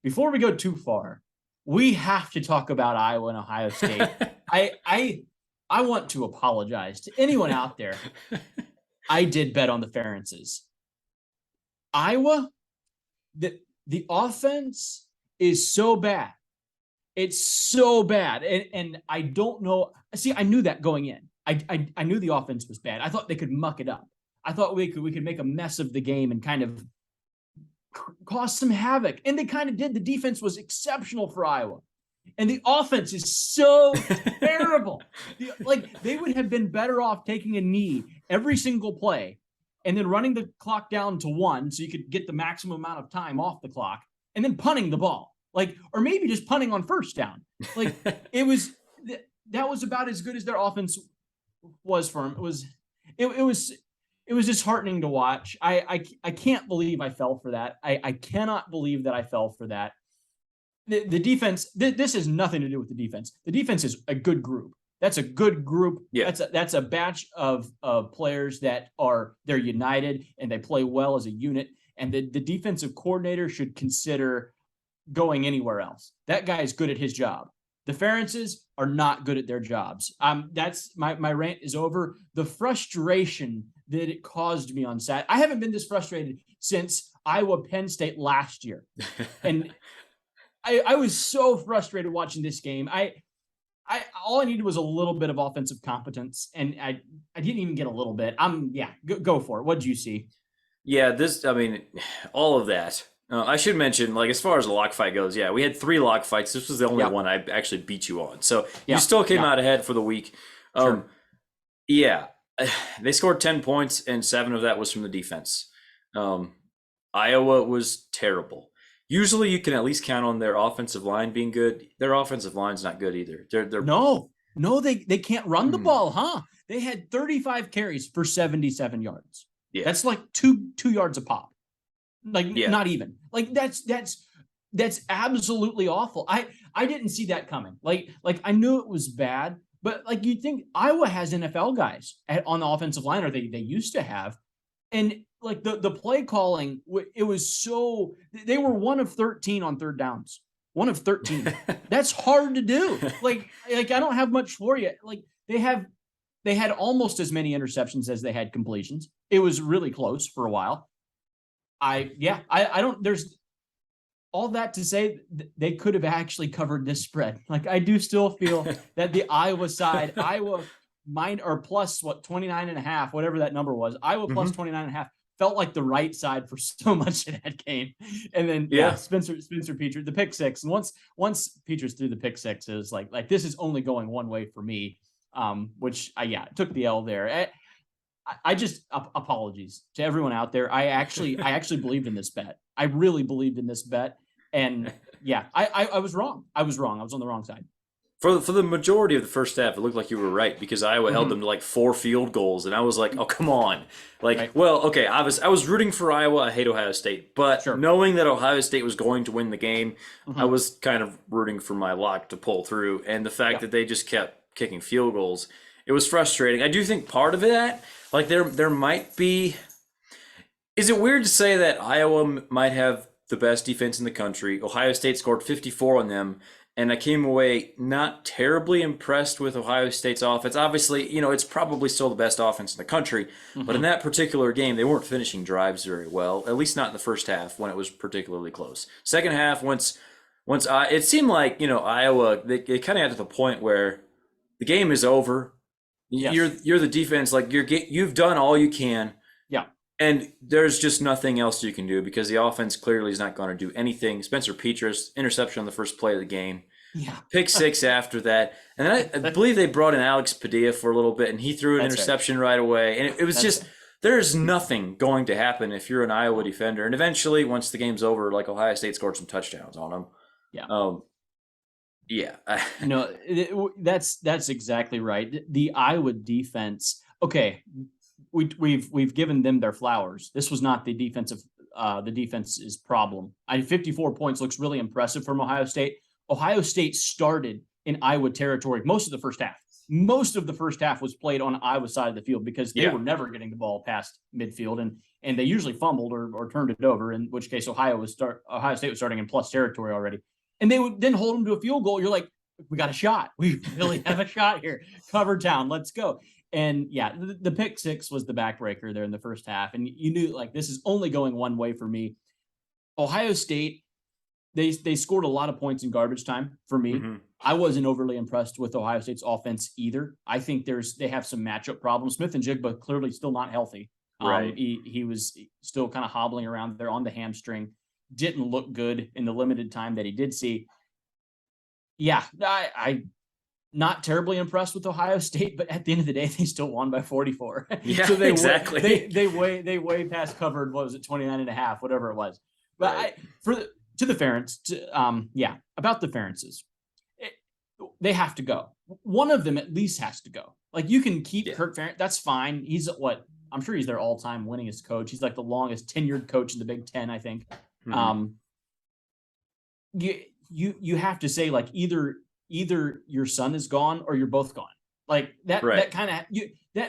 before we go too far, we have to talk about Iowa and Ohio State. I want to apologize to anyone out there. I did bet on the Ferences. Iowa, the offense is so bad. It's so bad. And I don't know. See, I knew that going in. I knew the offense was bad. I thought they could muck it up. I thought we could make a mess of the game and kind of cause some havoc. And they kind of did. The defense was exceptional for Iowa. And the offense is so terrible. Like, they would have been better off taking a knee every single play and then running the clock down to 1 so you could get the maximum amount of time off the clock and then punting the ball. Like, or maybe just punting on first down. Like, that was about as good as their offense was for them. It was disheartening to watch. I can't believe I fell for that. I cannot believe that I fell for that. The defense, this has nothing to do with the defense. The defense is a good group. That's a good group. Yeah. That's a batch of players that they're united and they play well as a unit. And the defensive coordinator should consider going anywhere else. That guy is good at his job. The Ferences are not good at their jobs. That's my rant is over. The frustration that it caused me on Saturday. I haven't been this frustrated since Iowa Penn State last year. And I was so frustrated watching this game. All I needed was a little bit of offensive competence, and I didn't even get a little bit. Go for it. What did you see? Yeah, all of that. I should mention, like, as far as the lock fight goes, yeah, we had 3 lock fights. This was the only one I actually beat you on. So you still came out ahead for the week. Sure. Yeah, they scored 10 points, and 7 of that was from the defense. Iowa was terrible. Usually you can at least count on their offensive line being good. Their offensive line's not good either. They're No, they can't run the ball, huh? They had 35 carries for 77 yards. Yeah. That's like two yards a pop. Like, not even. Like, that's absolutely awful. I didn't see that coming. Like I knew it was bad, but like, you'd think Iowa has NFL guys on the offensive line, or they used to have. And like the play calling, it was so, they were 1 of 13 on third downs. 1 of 13. That's hard to do. Like I don't have much for you. Like, they had almost as many interceptions as they had completions. It was really close for a while. I don't, there's all that to say they could have actually covered this spread. Like, I do still feel that the Iowa side, plus 29.5, whatever that number was, Iowa plus 29.5 felt like the right side for so much in that game. And then Spencer Petras, the pick six. And once Petras threw the pick six, it was like this is only going one way for me. Which took the L there. I just apologies to everyone out there. I actually believed in this bet. I really believed in this bet. And I was wrong. I was on the wrong side. For the majority of the first half, it looked like you were right, because Iowa held them to like 4 field goals, and I was like, oh, come on. Like, well, okay, I was rooting for Iowa. I hate Ohio State, but knowing that Ohio State was going to win the game, I was kind of rooting for my lock to pull through. And the fact that they just kept kicking field goals, it was frustrating. I do think part of that, like, there might be, is it weird to say that Iowa might have the best defense in the country? Ohio State scored 54 on them. And I came away not terribly impressed with Ohio State's offense. Obviously, it's probably still the best offense in the country. But in that particular game, they weren't finishing drives very well, at least not in the first half when it was particularly close. Second half, once it seemed like, Iowa, they kind of got to the point where the game is over. Yes. You're the defense. Like, you've done all you can. Yeah. And there's just nothing else you can do, because the offense clearly is not going to do anything. Spencer Petras, interception on the first play of the game. Yeah. Pick 6 after that. And then I believe they brought in Alex Padilla for a little bit, and he threw an interception right away. And it was there's nothing going to happen if you're an Iowa defender. And eventually, once the game's over, like, Ohio State scored some touchdowns on them. Yeah. That's exactly right. The Iowa defense. Okay. We've given them their flowers. This was not the defense's problem. 54 points looks really impressive from Ohio State. Ohio State started in Iowa territory most of the first half. most of the first half was played on Iowa's side of the field because they were never getting the ball past midfield, and they usually fumbled or turned it over, in which case Ohio State was starting in plus territory already. And they would then hold them to a field goal. You're like, we got a shot. We really have a shot here. Cover town. Let's go. And yeah, the pick six was the backbreaker there in the first half. And you knew, like, this is only going one way for me. Ohio State, they scored a lot of points in garbage time for me. Mm-hmm. I wasn't overly impressed with Ohio State's offense either. I think they have some matchup problems. Smith-Njigba clearly still not healthy. Right. He was still kind of hobbling around there on the hamstring. Didn't look good in the limited time that he did see. Yeah, I not terribly impressed with Ohio State, but at the end of the day, they still won by 44. Yeah, so exactly. They way past covered. What was it, 29.5, whatever it was. But right. To the Ferents, about the Ferences, they have to go. One of them at least has to go. Like, you can keep Kirk Ferentz, that's fine. He's I'm sure he's their all-time winningest coach. He's like the longest tenured coach in the Big Ten, I think. Mm-hmm. You have to say, like, either your son is gone or you're both gone. Like that, right. That kind of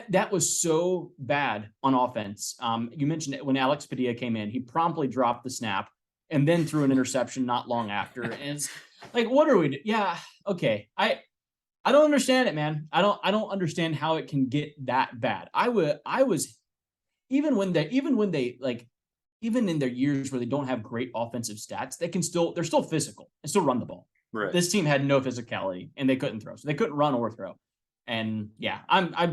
that was so bad on offense. You mentioned it when Alex Padilla came in, he promptly dropped the snap and then threw an interception not long after. And it's like, what are we doing? Yeah. Okay. I don't understand it, man. I don't understand how it can get that bad. I was even in their years where they don't have great offensive stats, they're still physical and still run the ball. Right. This team had no physicality and they couldn't throw. So they couldn't run or throw. And yeah, I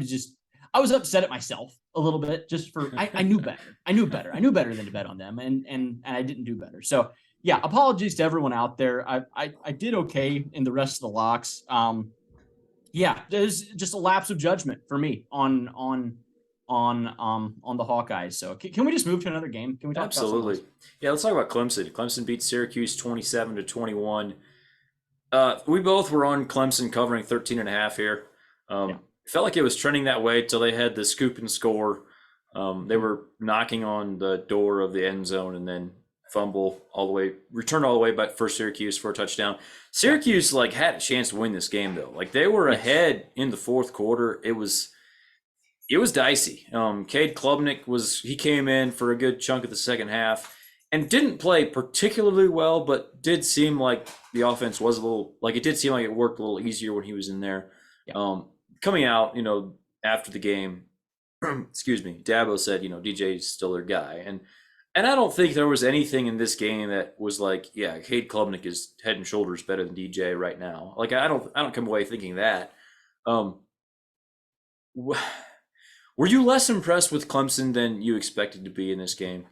was upset at myself a little bit just for, I knew better. I knew better than to bet on them and I didn't do better. So yeah, apologies to everyone out there. I did okay in the rest of the locks. There's just a lapse of judgment for me on the Hawkeyes. So can we just move to another game? Can we talk Absolutely. about Yeah, let's talk about Clemson. Clemson beat Syracuse 27-21. We both were on Clemson covering 13.5 here. Felt like it was trending that way till they had the scoop and score. They were knocking on the door of the end zone and then returned all the way back for Syracuse for a touchdown. Syracuse had a chance to win this game though. Like, they were ahead in the fourth quarter. It was dicey. Cade Klubnik he came in for a good chunk of the second half and didn't play particularly well, but did seem like the offense was it did seem like it worked a little easier when he was in there. Yeah. Coming out, after the game, excuse me, Dabo said, DJ's still their guy. And I don't think there was anything in this game that was like, yeah, Cade Klubnik is head and shoulders better than DJ right now. Like, I don't come away thinking that. Were you less impressed with Clemson than you expected to be in this game?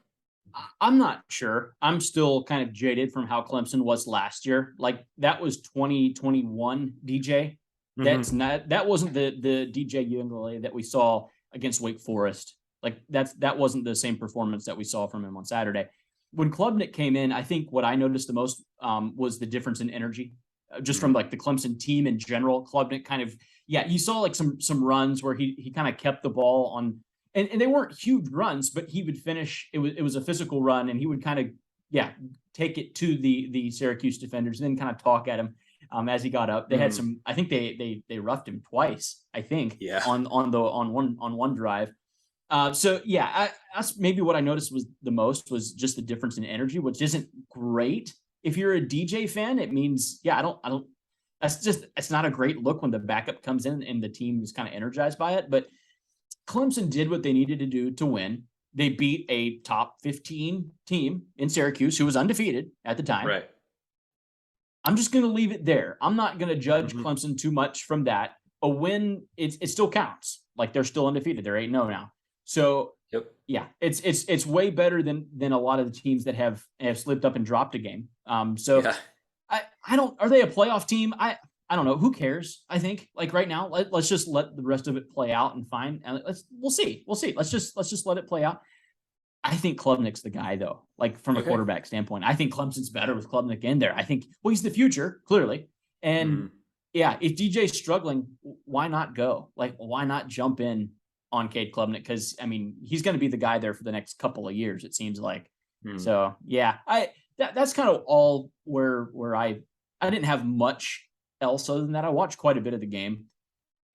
I'm not sure. I'm still kind of jaded from how Clemson was last year. Like, that was 2021 DJ. That wasn't the DJ Uiagalelei that we saw against Wake Forest. Like, that wasn't the same performance that we saw from him on Saturday. When Klubnik came in, I think what I noticed the most was the difference in energy, just from like the Clemson team in general. Klubnik kind of, you saw like some runs where he kind of kept the ball on, and they weren't huge runs, but he would finish. It was a physical run, and he would kind of take it to the Syracuse defenders, and then kind of talk at him. As he got up, they had some. I think they roughed him twice. I think on one drive. That's maybe what I noticed was the most was just the difference in energy, which isn't great. If you're a DJ fan, it means I don't. It's not a great look when the backup comes in and the team is kind of energized by it. But Clemson did what they needed to do to win. They beat a top 15 team in Syracuse who was undefeated at the time. Right. I'm just going to leave it there. I'm not going to judge Clemson too much from that. A win, it still counts. Like, they're still undefeated. They're 8-0 now. So it's way better than a lot of the teams that have slipped up and dropped a game. Are they a playoff team? I don't know. Who cares? I think, like, right now, let's just let the rest of it play out and we'll see. Let's just let it play out. I think Klubnik's the guy, though, like, from a quarterback standpoint. I think Clemson's better with Klubnik in there. I think, he's the future, clearly. And if DJ's struggling, why not go? Like, why not jump in on Cade Klubnik? Because, I mean, he's going to be the guy there for the next couple of years, it seems like. So, that's kind of all where I didn't have much else other than that. I watched quite a bit of the game.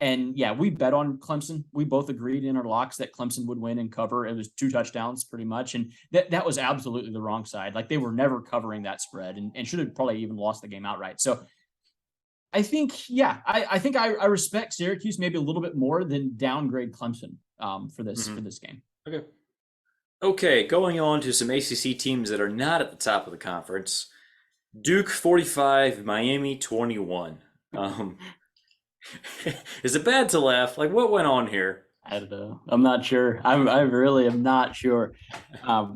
And yeah, we bet on Clemson. We both agreed in our locks that Clemson would win and cover. It was 2 touchdowns pretty much. And that was absolutely the wrong side. Like they were never covering that spread and should have probably even lost the game outright. So I think, I think I respect Syracuse maybe a little bit more than downgrade Clemson for this game. Okay, going on to some ACC teams that are not at the top of the conference. Duke 45, Miami 21. Is it bad to laugh? Like, what went on here? I don't know. I'm not sure. I really am not sure.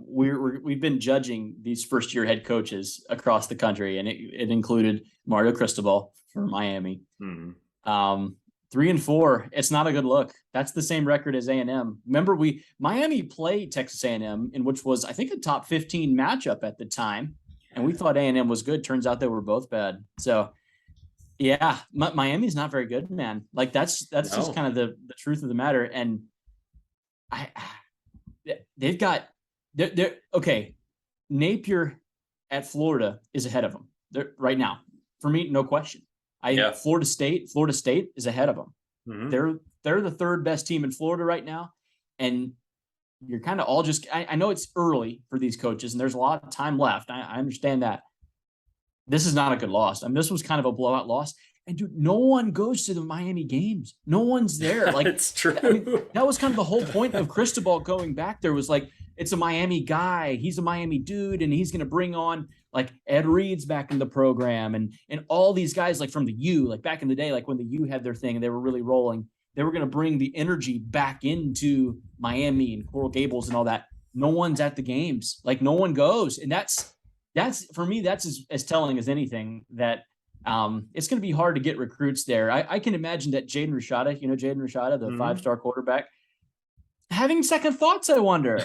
We've been judging these first-year head coaches across the country, and it included Mario Cristobal for Miami. 3-4. It's not a good look. That's the same record as A&M. Remember, Miami played Texas A&M, in which was I think a top 15 matchup at the time, and we thought A&M was good. Turns out they were both bad. So. Yeah, Miami's not very good, man. Like that's just kind of the truth of the matter. And they're okay. Napier at Florida is ahead of them. They're right now. For me, no question. Florida State is ahead of them. They're the third best team in Florida right now. And you're kind of all just I know it's early for these coaches and there's a lot of time left. I understand that. This is not a good loss. I mean, this was kind of a blowout loss. And dude, no one goes to the Miami games. No one's there. Like it's true. I mean, that was kind of the whole point of Cristobal going back there was like, it's a Miami guy. He's a Miami dude. And he's going to bring on like Ed Reed's back in the program and all these guys like from the U, like back in the day, like when the U had their thing and they were really rolling, they were going to bring the energy back into Miami and Coral Gables and all that. No one's at the games. Like no one goes. And that's for me, that's as telling as anything that it's going to be hard to get recruits there. I can imagine that Jaden Rashada, the 5-star quarterback, having second thoughts. I wonder,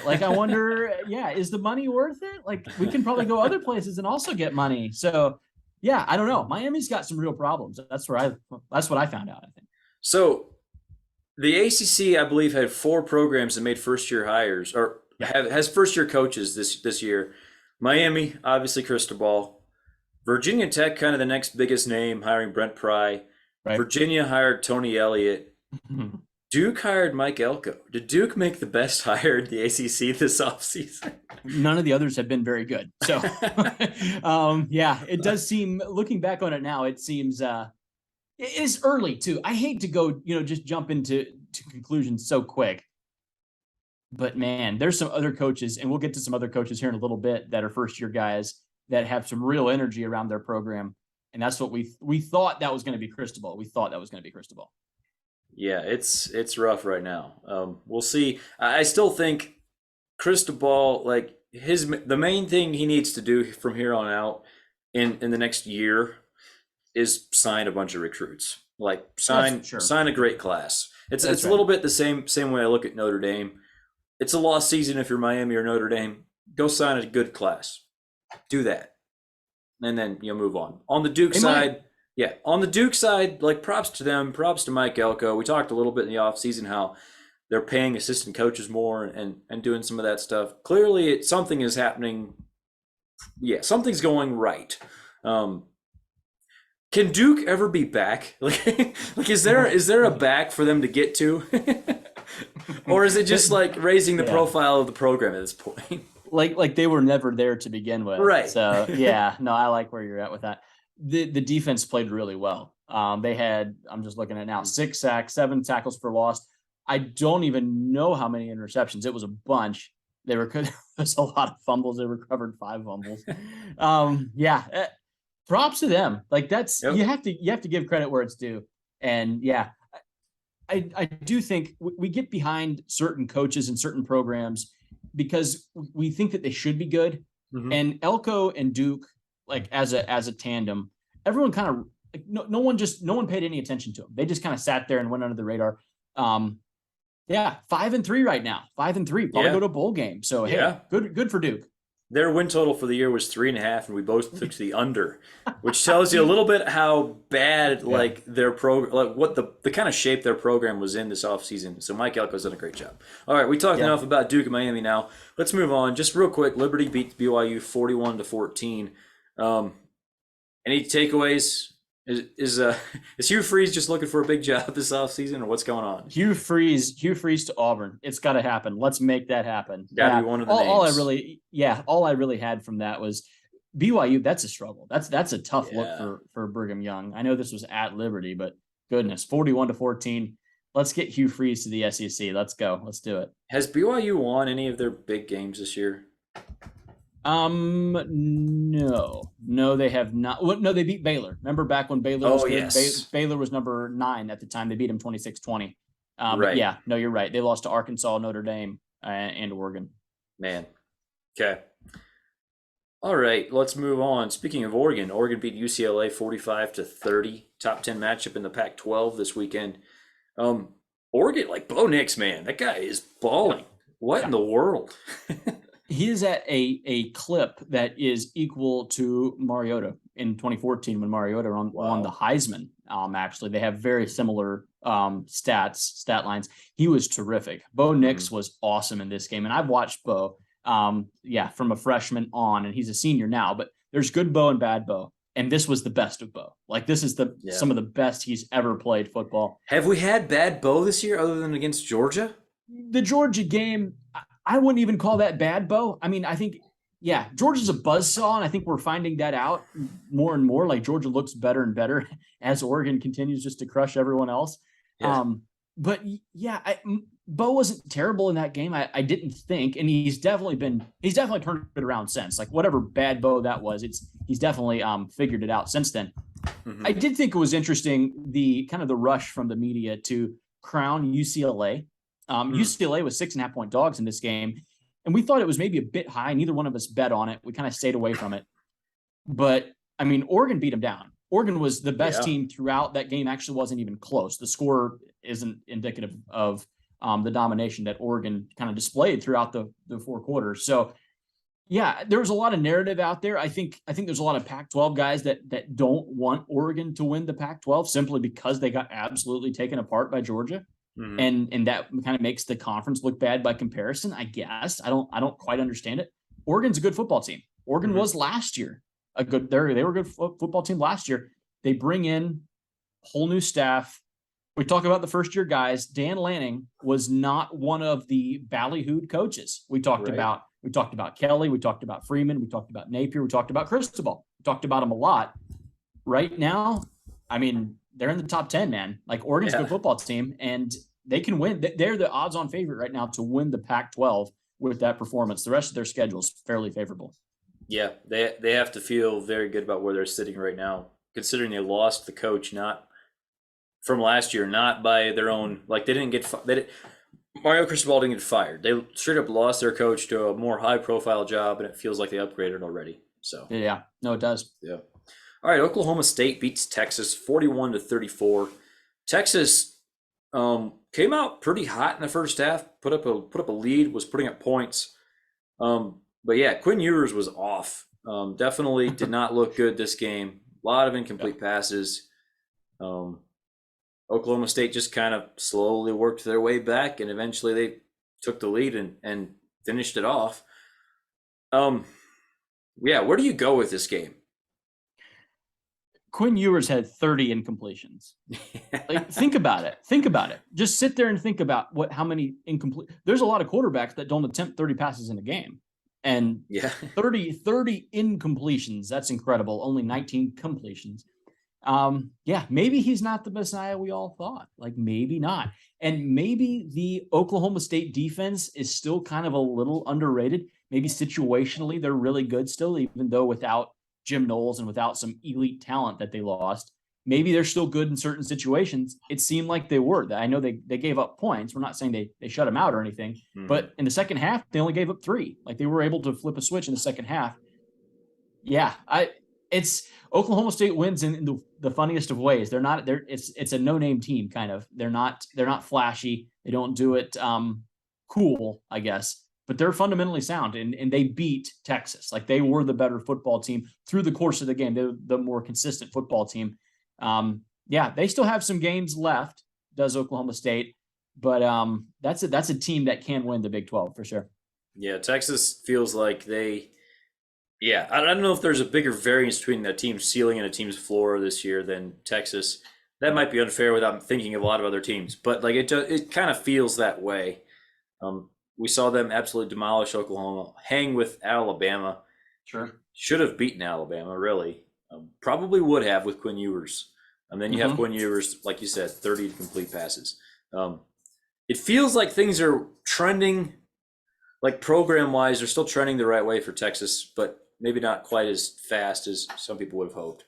is the money worth it? Like we can probably go other places and also get money. So yeah, I don't know. Miami's got some real problems. That's what I found out, I think. So the ACC, I believe, had 4 programs that made first-year hires or has first-year coaches this year. Miami, obviously Cristobal. Virginia Tech, kind of the next biggest name, hiring Brent Pry. Right. Virginia hired Tony Elliott. Duke hired Mike Elko. Did Duke make the best hire in the ACC this offseason? None of the others have been very good. So, it does seem, looking back on it now, it seems it is early too. I hate to go, just jump into conclusions so quick. But man, there's some other coaches, and we'll get to some other coaches here in a little bit that are first-year guys that have some real energy around their program, and that's what we thought that was going to be Cristobal. We thought that was going to be Cristobal. Yeah, it's rough right now. We'll see. I still think Cristobal, like the main thing he needs to do from here on out in the next year is sign a bunch of recruits. Like sign a great class. It's a little bit the same way I look at Notre Dame. It's a lost season if you're Miami or Notre Dame. Go sign a good class. Do that. And then you'll move on. On the Duke side, like props to them, props to Mike Elko. We talked a little bit in the offseason how they're paying assistant coaches more and doing some of that stuff. Clearly, something is happening. Yeah, something's going right. Can Duke ever be back? Like is there a back for them to get to? Or is it just like raising the profile of the program at this point? Like they were never there to begin with. Right. So I like where you're at with that. The defense played really well. They had, I'm just looking at now, 6 sacks, 7 tackles for loss. I don't even know how many interceptions. It was a bunch. There's a lot of fumbles. They recovered 5 fumbles. Props to them. Like that's you have to give credit where it's due. And I do think we get behind certain coaches and certain programs because we think that they should be good. Mm-hmm. And Elko and Duke, like as a tandem, everyone kind of like no one paid any attention to them. They just kind of sat there and went under the radar. 5-3 right now. 5-3. Probably go to a bowl game. So good for Duke. Their win total for the year was 3.5, and we both took the under, which tells you a little bit how bad like their program, like what the kind of shape their program was in this offseason. So Mike Elko's done a great job. All right, we talked enough about Duke and Miami now. Let's move on. Just real quick, Liberty beat BYU 41-14. Any takeaways Is Hugh Freeze just looking for a big job this offseason, or what's going on? Hugh Freeze to Auburn. It's got to happen. Let's make that happen. Got to be one of the names. All I really had from that was BYU. That's a struggle. That's a tough look for Brigham Young. I know this was at Liberty, but goodness, 41-14. Let's get Hugh Freeze to the SEC. Let's go. Let's do it. Has BYU won any of their big games this year? No, they have not. Well, no, they beat Baylor. Remember back when Baylor was good? Yes. Baylor was number 9 at the time. They beat him 26-20. Right. But yeah, no, you're right. They lost to Arkansas, Notre Dame, and Oregon. Man. Okay. All right, let's move on. Speaking of Oregon, Oregon beat UCLA 45-30. Top 10 matchup in the Pac-12 this weekend. Oregon, like Bo Nix, man, that guy is balling. What in the world? He is at a clip that is equal to Mariota in 2014 when Mariota won the Heisman. Actually, they have very similar stat lines. He was terrific. Bo Nix was awesome in this game, and I've watched Bo. From a freshman on, and he's a senior now. But there's good Bo and bad Bo, and this was the best of Bo. Like this is some of the best he's ever played football. Have we had bad Bo this year, other than against Georgia? The Georgia game, I wouldn't even call that bad Bo. I mean, I think, Georgia's a buzzsaw, and I think we're finding that out more and more. Like Georgia looks better and better as Oregon continues just to crush everyone else. Yeah. Bo wasn't terrible in that game. I didn't think, and he's definitely turned it around since. Like whatever bad Bo that was, he's definitely figured it out since then. Mm-hmm. I did think it was interesting the kind of the rush from the media to crown UCLA. UCLA was 6.5 point dogs in this game, and we thought it was maybe a bit high. Neither one of us bet on it. We kind of stayed away from it. But I mean, Oregon beat them down. Oregon was the best team throughout. That game actually wasn't even close. The score isn't indicative of the domination that Oregon kind of displayed throughout the 4 quarters. So, there was a lot of narrative out there. I think there's a lot of Pac-12 guys that don't want Oregon to win the Pac-12 simply because they got absolutely taken apart by Georgia. Mm-hmm. And that kind of makes the conference look bad by comparison, I guess. I don't quite understand it. Oregon's a good football team. Oregon was last year they were a good football team last year. They bring in whole new staff. We talk about the first year guys. Dan Lanning was not one of the ballyhooed coaches. We talked about Kelly. We talked about Freeman. We talked about Napier. We talked about Cristobal. We talked about him a lot. Right now, I mean, they're in the top 10, man. Like Oregon's a good football team, and they can win. They're the odds-on favorite right now to win the Pac-12 with that performance. The rest of their schedule is fairly favorable. Yeah, they have to feel very good about where they're sitting right now, considering they lost the coach not from last year, not by their own. Like they didn't get Mario Cristobal didn't get fired. They straight up lost their coach to a more high-profile job, and it feels like they upgraded already. So it does. Yeah. All right, Oklahoma State beats Texas 41-34. Texas came out pretty hot in the first half, put up a lead, was putting up points. But yeah, Quinn Ewers was off. Definitely did not look good this game. A lot of incomplete passes. Oklahoma State just kind of slowly worked their way back, and eventually they took the lead and finished it off. Where do you go with this game? Quinn Ewers had 30 incompletions. Like, think about it. Just sit there and think about how many incomplete. There's a lot of quarterbacks that don't attempt 30 passes in a game. And 30 incompletions. That's incredible. Only 19 completions. Maybe he's not the Messiah we all thought. Like maybe not. And maybe the Oklahoma State defense is still kind of a little underrated. Maybe situationally they're really good still, even though without Jim Knowles and without some elite talent that they lost. Maybe they're still good in certain situations. It seemed like they were. I know they gave up points. We're not saying they shut them out or anything, but in the second half, they only gave up 3. Like they were able to flip a switch in the second half. Yeah, it's Oklahoma State wins in the funniest of ways. It's a no-name team kind of. They're not flashy. They don't do it cool, I guess. But they're fundamentally sound, and they beat Texas. Like they were the better football team through the course of the game. They're the more consistent football team. They still have some games left, does Oklahoma State, but that's a team that can win the Big 12 for sure. Yeah, Texas feels like they Yeah, I don't know if there's a bigger variance between a team's ceiling and a team's floor this year than Texas. That might be unfair without thinking of a lot of other teams, but like it kind of feels that way. We saw them absolutely demolish Oklahoma, hang with Alabama. Sure. Should have beaten Alabama, really. Probably would have with Quinn Ewers. And then you have Quinn Ewers, like you said, 30 complete passes. It feels like things are trending, like program-wise, they're still trending the right way for Texas, but maybe not quite as fast as some people would have hoped.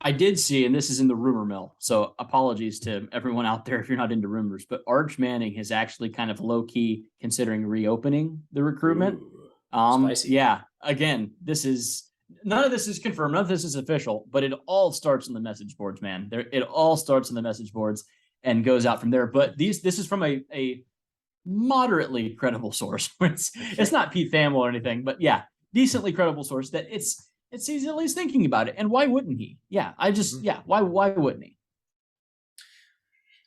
I did see, and this is in the rumor mill, so apologies to everyone out there if you're not into rumors, but Arch Manning has actually kind of low-key considering reopening the recruitment. Spicy. Yeah, again, none of this is confirmed, none of this is official, but it all starts on the message boards, man. It all starts on the message boards and goes out from there. But this is from a moderately credible source. It's not Pete Thamel or anything, but yeah, decently credible source that he's at least thinking about it. And why wouldn't he? Yeah, why wouldn't he?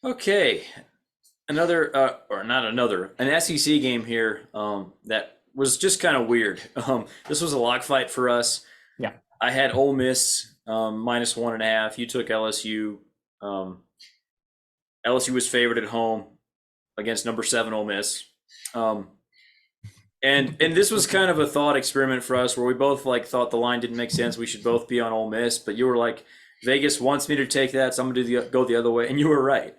Okay. An SEC game here that was just kind of weird. This was a lock fight for us. Yeah. I had Ole Miss -1.5. You took LSU. LSU was favored at home against number 7 Ole Miss. And this was kind of a thought experiment for us where we both thought the line didn't make sense. We should both be on Ole Miss, but you were like, Vegas wants me to take that, so I'm going to go the other way. And you were right.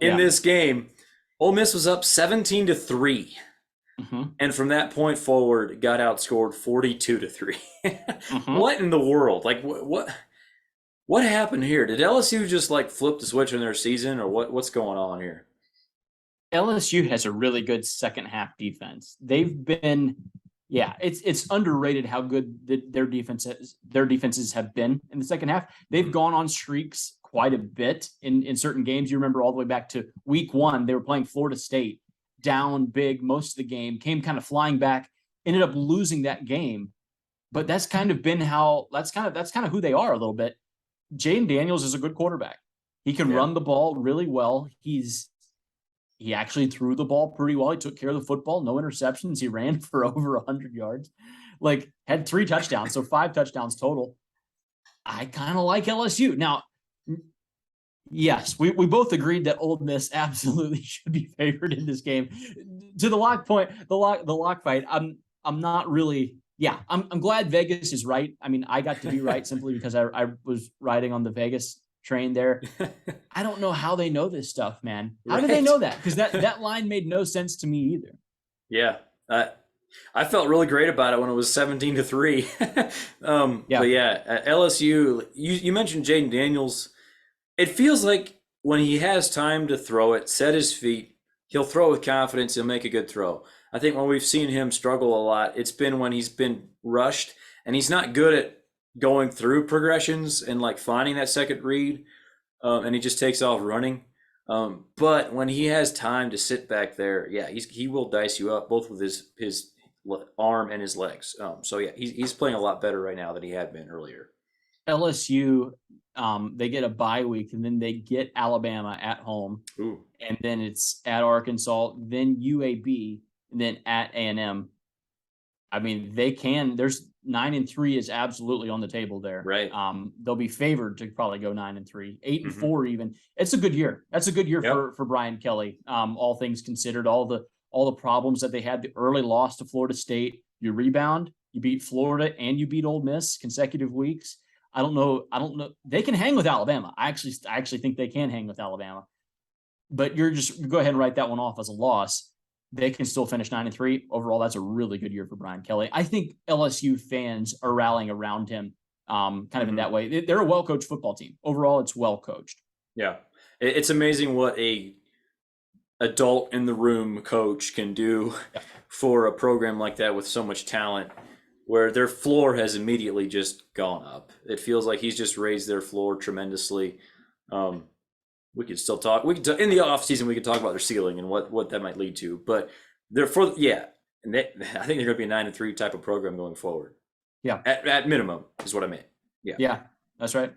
In this game, Ole Miss was up 17-3. And from that point forward, got outscored 42-3. What in the world? Like what happened here? Did LSU just flip the switch in their season, or what's going on here? LSU has a really good second half defense. They've been, it's underrated how good their defenses have been in the second half. They've gone on streaks quite a bit in certain games. You remember all the way back to week 1, they were playing Florida State, down big most of the game, came kind of flying back, ended up losing that game. But that's kind of been that's kind of who they are a little bit. Jaden Daniels is a good quarterback. He can run the ball really well. He actually threw the ball pretty well. He took care of the football, no interceptions. He ran for over 100 yards, had 3 touchdowns, so 5 touchdowns total. I kind of like LSU. Now, yes, we both agreed that Ole Miss absolutely should be favored in this game. To the lock point, the lock fight, I'm not really. Yeah, I'm glad Vegas is right. I mean, I got to be right simply because I was riding on the Vegas train there. I don't know how they know this stuff, man. How do they know that? Because that line made no sense to me either. Yeah, I felt really great about it when it was 17-3. But yeah, LSU. You mentioned Jaden Daniels. It feels like when he has time to throw it, set his feet, he'll throw with confidence. He'll make a good throw. I think when we've seen him struggle a lot, it's been when he's been rushed and he's not good at going through progressions and finding that second read, and he just takes off running. But when he has time to sit back there, he will dice you up both with his arm and his legs. So yeah, he's playing a lot better right now than he had been earlier. LSU, they get a bye week and then they get Alabama at home. Ooh. And then it's at Arkansas, then UAB, and then at A&M. I mean, there's 9-3 is absolutely on the table there. Right. They'll be favored to probably go 9-3, 8-4 even. It's a good year. That's a good year for Brian Kelly. All things considered, all the problems that they had, the early loss to Florida State, you rebound, you beat Florida and you beat Ole Miss consecutive weeks. I don't know. They can hang with Alabama. I actually think they can hang with Alabama, but you go ahead and write that one off as a loss. They can still finish 9-3 overall. That's a really good year for Brian Kelly. I think LSU fans are rallying around him, kind of in that way. They're a well-coached football team. Overall, it's well-coached. Yeah, it's amazing what a adult in the room coach can do for a program like that with so much talent, where their floor has immediately just gone up. It feels like he's just raised their floor tremendously. We could still talk. In the off season, we could talk about their ceiling and what that might lead to. But I think they're going to be a 9-3 type of program going forward. Yeah, at minimum is what I meant. Yeah, that's right.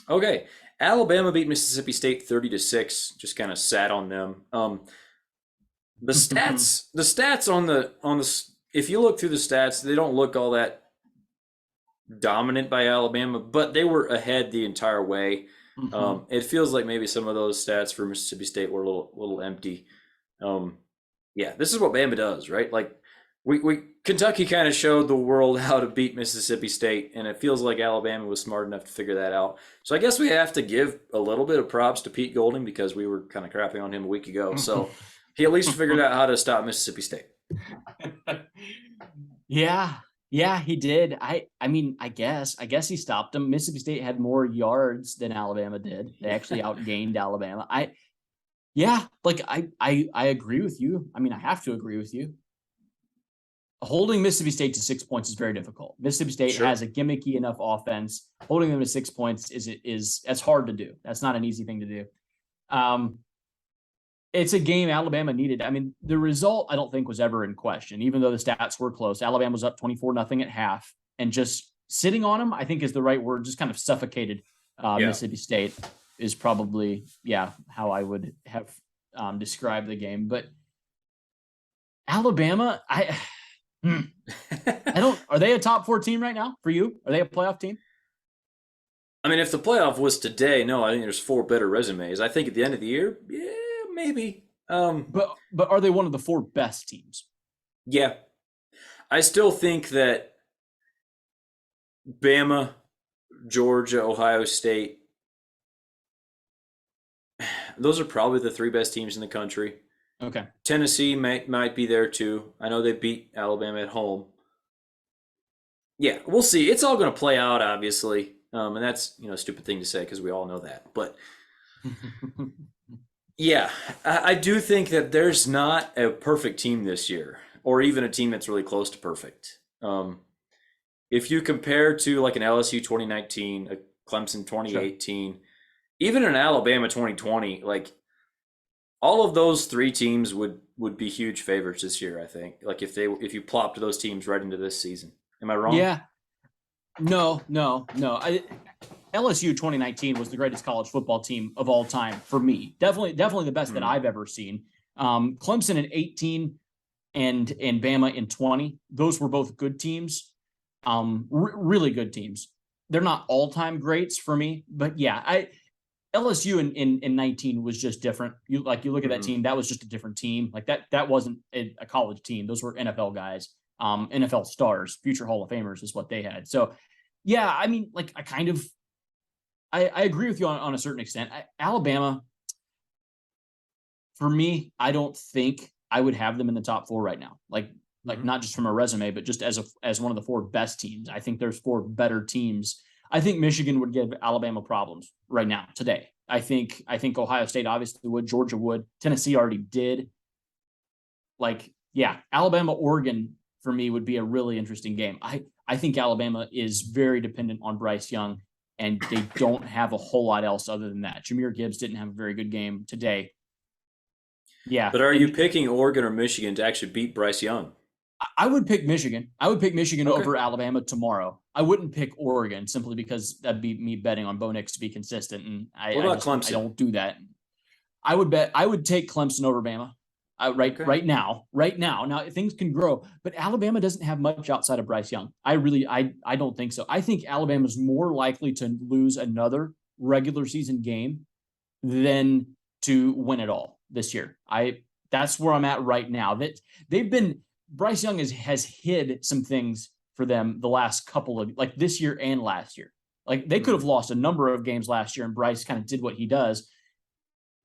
Okay, Alabama beat Mississippi State 30-6. Just kind of sat on them. The stats on the if you look through the stats, they don't look all that dominant by Alabama, but they were ahead the entire way. Mm-hmm. It feels like maybe some of those stats for Mississippi State were a little empty. Yeah, this is what Bama does, right? Like we Kentucky kind of showed the world how to beat Mississippi State, and it feels like Alabama was smart enough to figure that out. So I guess we have to give a little bit of props to Pete Golding because we were kind of crapping on him a week ago. So he at least figured out how to stop Mississippi State. Yeah, he did. I mean, I guess he stopped them. Mississippi State had more yards than Alabama did. They actually outgained Alabama. I agree with you. I mean, I have to agree with you. Holding Mississippi State to 6 points is very difficult. Mississippi State has a gimmicky enough offense. Holding them to 6 points is that's hard to do. That's not an easy thing to do. It's a game Alabama needed. I mean, the result I don't think was ever in question, even though the stats were close. Alabama was up 24-0 at half, and just sitting on them, I think is the right word. Just kind of suffocated Mississippi State is probably how I would have described the game. But Alabama, I don't. Are they a top 4 team right now for you? Are they a playoff team? I mean, if the playoff was today, no, I think there's 4 better resumes. I think at the end of the year, yeah, maybe. But are they one of the 4 best teams? Yeah, I still think that Bama, Georgia, Ohio State, those are probably the 3 best teams in the country. Okay. Tennessee might be there too. I know they beat Alabama at home. Yeah, we'll see. It's all going to play out, obviously, and that's a stupid thing to say because we all know that. But yeah, I do think that there's not a perfect team this year, or even a team that's really close to perfect. If you compare to like an LSU 2019, a Clemson 2018, even an Alabama 2020, like all of those 3 teams would be huge favorites this year. I think, like if you plopped those teams right into this season. Am I wrong? Yeah. No. LSU 2019 was the greatest college football team of all time for me. Definitely the best that I've ever seen. Clemson in 18 and Bama in 20. Those were both good teams. Really good teams. They're not all-time greats for me, but yeah, LSU in 19 was just different. You look at that team, that was just a different team. Like that wasn't a college team. Those were NFL guys, NFL stars, future Hall of Famers is what they had. So yeah, I mean, like I agree with you on a certain extent. Alabama, for me, I don't think I would have them in the top 4 right now. Like not just from a resume, but just as one of the 4 best teams. I think there's 4 better teams. I think Michigan would give Alabama problems right now, today. I think Ohio State obviously would. Georgia would. Tennessee already did. Like, yeah, Alabama, Oregon for me would be a really interesting game. I think Alabama is very dependent on Bryce Young, and they don't have a whole lot else other than that. Jahmyr Gibbs didn't have a very good game today. Yeah. But are you picking Oregon or Michigan to actually beat Bryce Young? I would pick Michigan. I would pick Michigan over Alabama tomorrow. I wouldn't pick Oregon simply because that'd be me betting on Bo Nix to be consistent. And Clemson? I don't do that. I would take Clemson over Bama right now. Now things can grow, but Alabama doesn't have much outside of Bryce Young. I don't think so. I think Alabama's more likely to lose another regular season game than to win it all this year. That's where I'm at right now. That Bryce Young has hid some things for them the last couple of, like this year and last year. Like they could have lost a number of games last year, and Bryce kind of did what he does.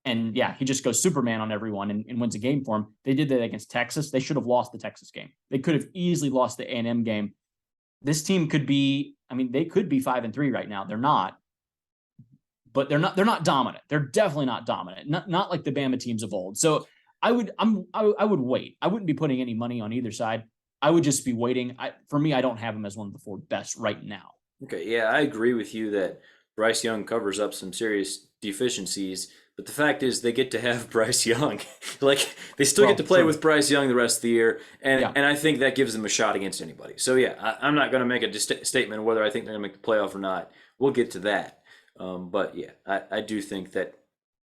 And yeah, he just goes Superman on everyone and wins a game for him. They did that against Texas. They should have lost the Texas game. They could have easily lost the A&M game. This team could be, they could be 5-3 right now. They're not, but they're not dominant. They're definitely not dominant. Not like the Bama teams of old. So I would wait. I wouldn't be putting any money on either side. I would just be waiting. For me, I don't have him as one of the 4 best right now. Okay, yeah, I agree with you that Bryce Young covers up some serious deficiencies, but the fact is they get to have Bryce Young. Like they still get to play with Bryce Young the rest of the year, and I think that gives them a shot against anybody. So yeah, I'm not going to make a statement of whether I think they're going to make the playoff or not. We'll get to that. But yeah, I do think that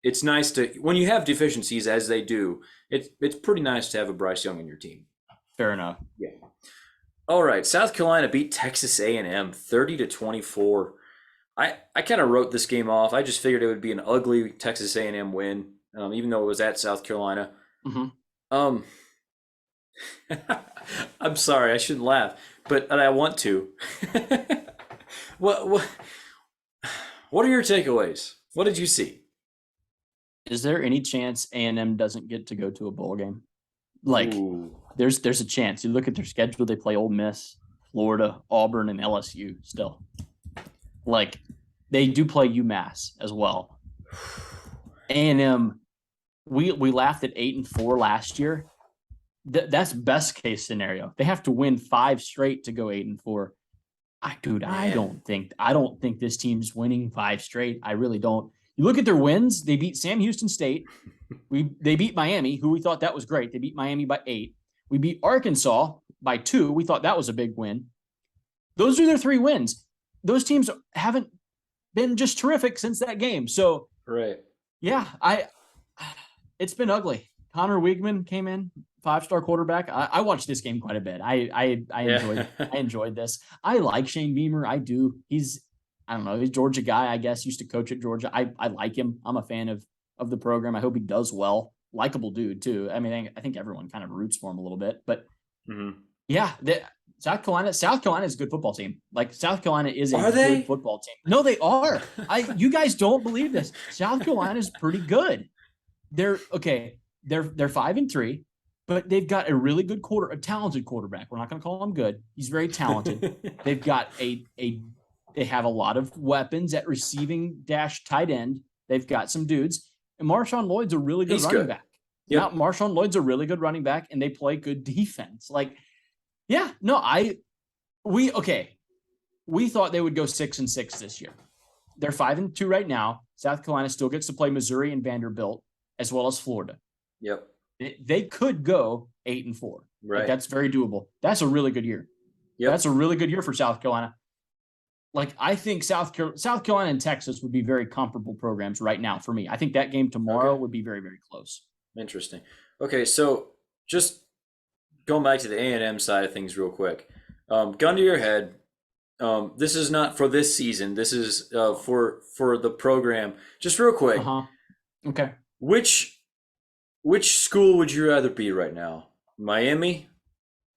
it's nice to, when you have deficiencies as they do, it's pretty nice to have a Bryce Young in your team. Fair enough. Yeah. All right, South Carolina beat Texas A&M 30-24. I kind of wrote this game off. I just figured it would be an ugly Texas A&M win, even though it was at South Carolina. Mm-hmm. Um, I'm sorry, I shouldn't laugh, but I want to. What what are your takeaways? What did you see? Is there any chance A&M doesn't get to go to a bowl game? Like, there's a chance. You look at their schedule; they play Ole Miss, Florida, Auburn, and LSU still. Like, they do play UMass as well. A&M, we laughed at 8-4 last year. That's best case scenario. They have to win 5 straight to go 8-4. I don't think this team's winning 5 straight. I really don't. You look at their wins. They beat Sam Houston State. They beat Miami, who we thought that was great. They beat Miami by 8. We beat Arkansas by 2. We thought that was a big win. Those are their 3 wins. Those teams haven't been just terrific since that game. So, right. Yeah, it's been ugly. Connor Weigman came in, 5-star quarterback. I watched this game quite a bit. I enjoyed this. I like Shane Beamer. I do. He's a Georgia guy, I guess, used to coach at Georgia. I like him. I'm a fan of the program. I hope he does well. Likable dude too. I mean, I think everyone kind of roots for him a little bit, but yeah, South Carolina is a good football team. Like, South Carolina is a good football team. No, they are. You guys don't believe this. South Carolina is pretty good. They're 5-3, but they've got a really good a talented quarterback. We're not going to call him good. He's very talented. They've got they have a lot of weapons at receiving - tight end. They've got some dudes. And Marshawn Lloyd's a really good running back. Yep. Yeah, Marshawn Lloyd's a really good running back, and they play good defense. Like, yeah, no, we thought they would go 6-6 this year. They're 5-2 right now. South Carolina still gets to play Missouri and Vanderbilt, as well as Florida. Yep. They could go 8-4. Right. Like, that's very doable. That's a really good year. Yep. That's a really good year for South Carolina. Like, I think South Carolina and Texas would be very comparable programs right now for me. I think that game tomorrow would be very, very close. Interesting. Okay, so just going back to the A&M side of things real quick. Gun to your head. This is not for this season. This is for the program. Just real quick. Okay. Which school would you rather be right now? Miami,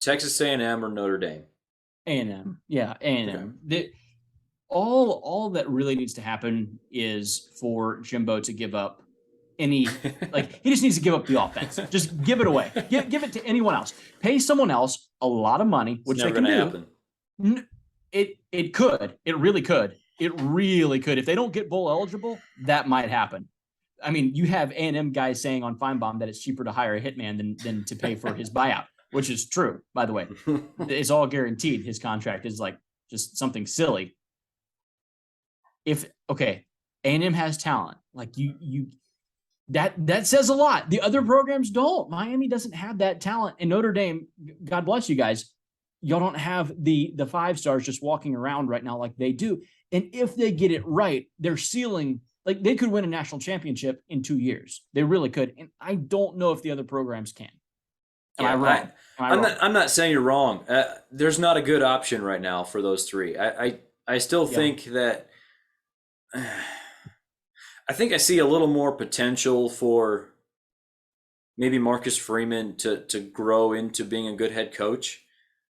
Texas A&M, or Notre Dame? A&M. Yeah, A&M. Okay. All that really needs to happen is for Jimbo to give up he just needs to give up the offense. Just give it away. Give it to anyone else. Pay someone else a lot of money, which they can do. Happen. It could. It really could. It really could. If they don't get bowl eligible, that might happen. I mean, you have A&M guys saying on Feinbaum that it's cheaper to hire a hitman than to pay for his buyout, which is true, by the way. It's all guaranteed. His contract is like just something silly. A&M has talent. Like, that says a lot. The other programs don't. Miami doesn't have that talent. And Notre Dame, God bless you guys, y'all don't have the 5-stars just walking around right now like they do. And if they get it right, their ceiling, like, they could win a national championship in 2 years. They really could. And I don't know if the other programs can. Am I wrong? I'm not saying you're wrong. There's not a good option right now for those 3. I still think that I think I see a little more potential for maybe Marcus Freeman to grow into being a good head coach.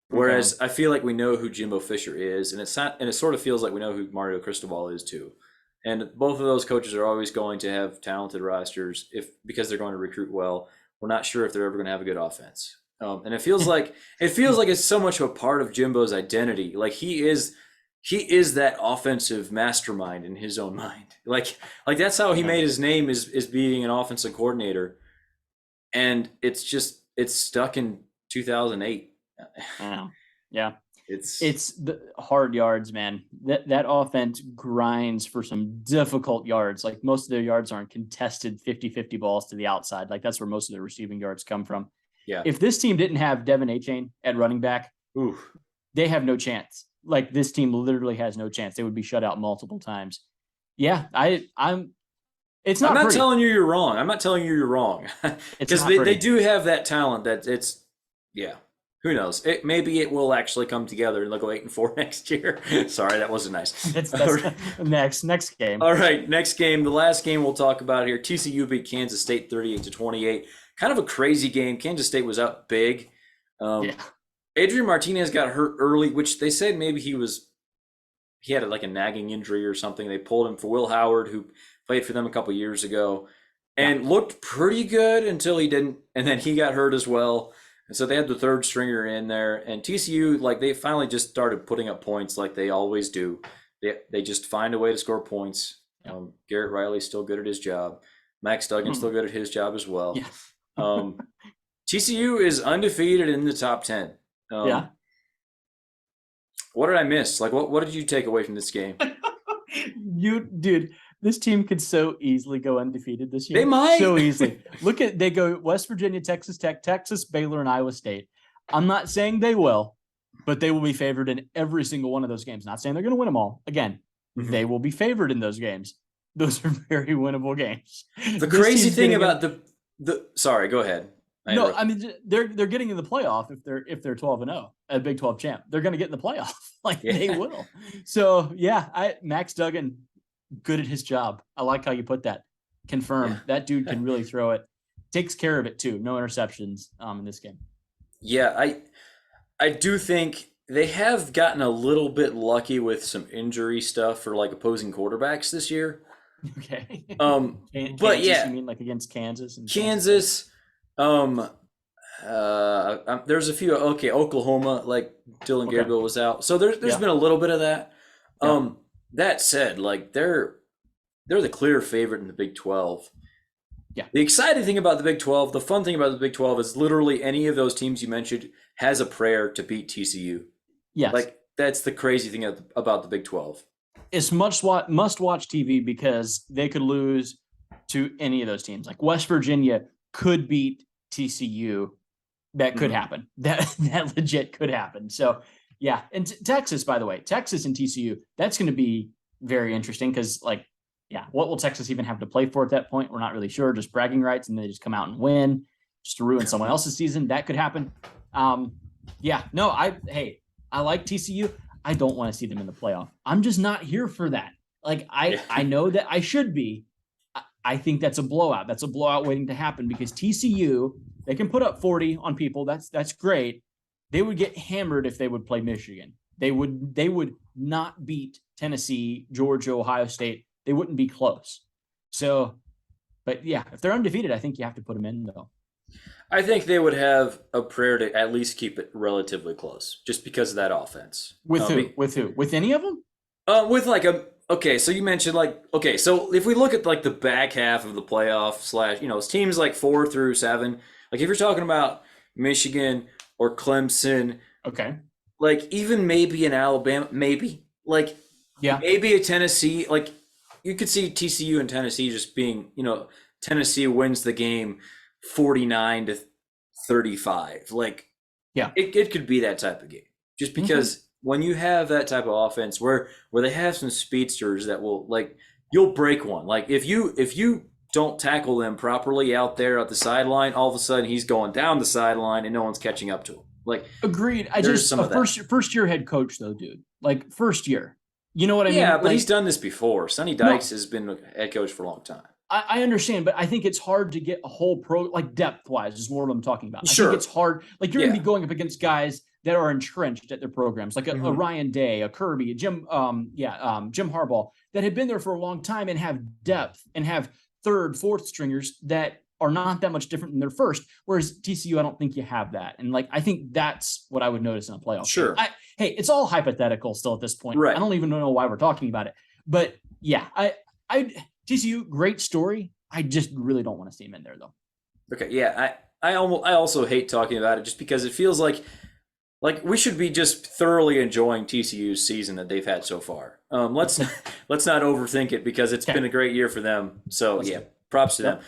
Whereas I feel like we know who Jimbo Fisher is, and it sort of feels like we know who Mario Cristobal is too. And both of those coaches are always going to have talented rosters because they're going to recruit well. We're not sure if they're ever going to have a good offense. And it feels like it's so much of a part of Jimbo's identity. Like, he is that offensive mastermind in his own mind. Like that's how he made his name is being an offensive coordinator. And it's stuck in 2008. Yeah. It's the hard yards, man. That offense grinds for some difficult yards. Like, most of their yards aren't contested 50-50 balls to the outside. Like, that's where most of their receiving yards come from. Yeah. If this team didn't have Devin Achane at running back, they have no chance. Like, this team literally has no chance. They would be shut out multiple times. Yeah, I'm not telling you you're wrong. I'm not telling you you're wrong. Because they do have that talent that Who knows? Maybe it will actually come together and they'll go 8-4 next year. Sorry, that wasn't nice. That's next game. All right, next game. The last game we'll talk about here. TCU beat Kansas State 38-28. Kind of a crazy game. Kansas State was up big. Adrian Martinez got hurt early, which they said maybe he had like a nagging injury or something. They pulled him for Will Howard, who played for them a couple years ago, and looked pretty good until he didn't, and then he got hurt as well. And so they had the third stringer in there, and TCU, like, they finally just started putting up points like they always do. They just find a way to score points. Garrett Riley's still good at his job. Max Duggan's still good at his job as well. TCU is undefeated in the top 10. What did I miss? Like, what did you take away from this game? Dude, this team could so easily go undefeated this year. They might. So easily. They go West Virginia, Texas Tech, Texas, Baylor, and Iowa State. I'm not saying they will, but they will be favored in every single one of those games. Not saying they're going to win them all. Again, they will be favored in those games. Those are very winnable games. The crazy thing about sorry, go ahead. No, I mean, they're getting in the playoff if they're 12-0, a Big 12 champ. They're going to get in the playoff. They will. So Max Duggan, good at his job. I like how you put that. Confirmed. That dude can really throw it. Takes care of it too. No interceptions in this game. Yeah, I do think they have gotten a little bit lucky with some injury stuff for like opposing quarterbacks this year. Okay. But you mean like against Kansas and Kansas. There's a few. Oklahoma, like Dylan Gabriel was out, so there's been a little bit of that. That said, like they're the clear favorite in the Big 12. Yeah. The exciting thing about the Big 12, the fun thing about the Big 12 is literally any of those teams you mentioned has a prayer to beat TCU. Yes. Like that's the crazy thing about the Big 12. It's must-watch TV because they could lose to any of those teams. Like West Virginia could beat TCU. That could happen. That legit could happen. So, yeah. And Texas, by the way, Texas and TCU, that's going to be very interesting because, what will Texas even have to play for at that point? We're not really sure. Just bragging rights, and they just come out and win just to ruin someone else's season. That could happen. I like TCU. I don't want to see them in the playoff. I'm just not here for that. I know that I should be. I think that's a blowout. That's a blowout waiting to happen because TCU, they can put up 40 on people. That's great. They would get hammered if they would play Michigan. They would not beat Tennessee, Georgia, Ohio State. They wouldn't be close. So, but yeah, if they're undefeated, I think you have to put them in though. I think they would have a prayer to at least keep it relatively close just because of that offense. With who? With any of them? Okay, so you mentioned so if we look at like the back half of the playoff / teams like 4 through 7, like if you're talking about Michigan or Clemson, like even maybe in Alabama, maybe maybe a Tennessee, like you could see TCU and Tennessee just being, Tennessee wins the game 49-35. It could be that type of game just because when you have that type of offense where they have some speedsters that will you'll break one. Like if you don't tackle them properly out there at the sideline, all of a sudden he's going down the sideline and no one's catching up to him. Agreed. First year head coach though, dude. First year. You know what I mean? Yeah, but he's done this before. Sonny Dykes has been a head coach for a long time. I understand, but I think it's hard to get a whole depth-wise is more what I'm talking about. Sure. I think it's hard. You're going to be going up against guys that are entrenched at their programs, like a Ryan Day, a Kirby, a Jim Harbaugh, that have been there for a long time and have depth and have third, fourth stringers that are not that much different than their first. Whereas TCU, I don't think you have that. And I think that's what I would notice in a playoff. Sure. It's all hypothetical still at this point. Right. I don't even know why we're talking about it. But yeah, TCU, great story. I just really don't want to see him in there though. Okay. Yeah. I also hate talking about it just because it feels like we should be just thoroughly enjoying TCU's season that they've had so far. Let's not overthink it because it's been a great year for them. So props to them.